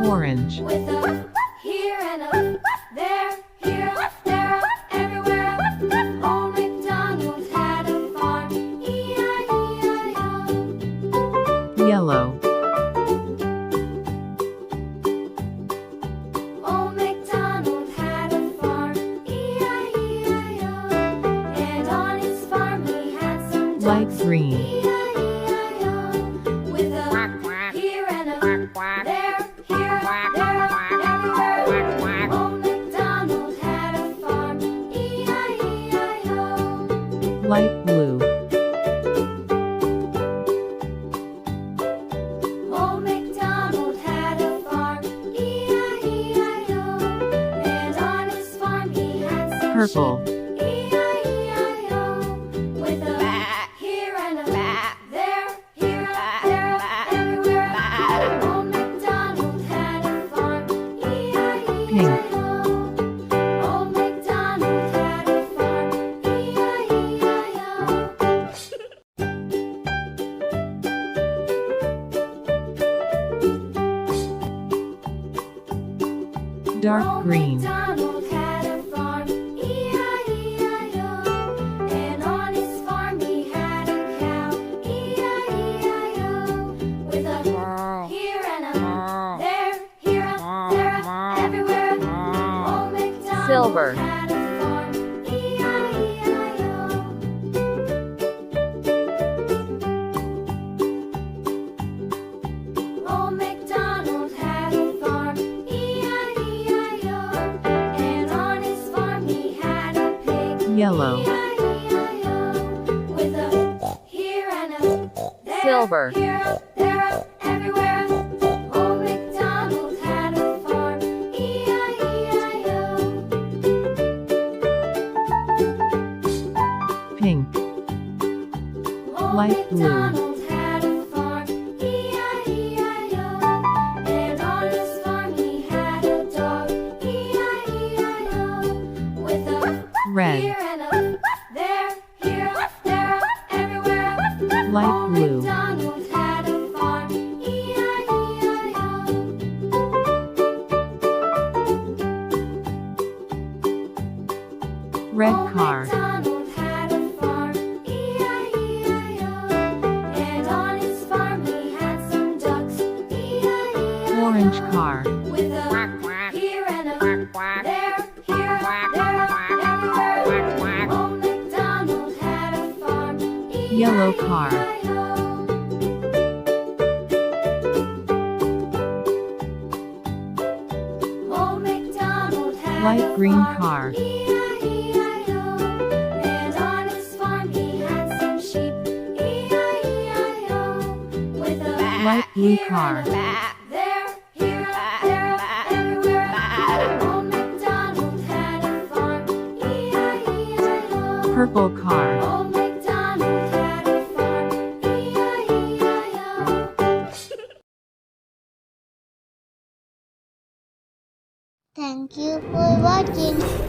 Orange. With a here and a there, here, there, everywhere. Old MacDonald had a farm, E-I-E-I-O. Yellow. Old MacDonald had a farm, E-I-E-I-O. And on his farm he had some Light ducks, green. E-I-E-I-O. With a here and a there, here, there, everywhere. Old MacDonald had a farm, E-I-E-I-O. Light blue. Old MacDonald had a farm, E-I-E-I-O. And on his farm he had some Purple. sheep, E-I-E-I-O. With a here and a there, here, there, everywhere. Old MacDonald had a farm, E-I-E-I-O. Old MacDonald had a farm, E-I-E-I-O. Dark Old green. MacDonald had a farm, E-I-E-I-O. And on his farm he had a cow, E-I-E-I-O. With a here and a there, here, there, everywhere. Old MacDonald Silver. had a farm, E-I-E-I-O. Old MacDonald had a farm, E-I-E-I-O. And on his farm he had a pig, Yellow. E-I-E-I-O. With a here and a there, Silver. here, there, everywhere. Old MacDonald had a farm, E-I-E-I-O. Pink. Old Light blue. MacDonald had a farm, E-I-E-I-O. And on his farm he had a dog, E-I-E-I-O. With a Red. here and a there, here, there, everywhere. Light Old blue. MacDonald had a farm, E-I-E-I-O. Red Old car. MacDonald had a farm, E-I-E-I-O. And on his farm he had some ducks, E-I-E-I-O. Orange car. With a here and a there, here, there, everywhere. Old MacDonald had a farm, Yellow car. E-I-E-I-O. Old MacDonald had Light a green farm, car. E-I-E-I-O. And on his farm he had some sheep, E-I-E-I-O. With a Light blue here car. and a there, here, there, everywhere. Old MacDonald had a farm, E-I-E-I-O. Purple car. Old MacDonald had a farm, E-I-E-I-O. Thank you for watching.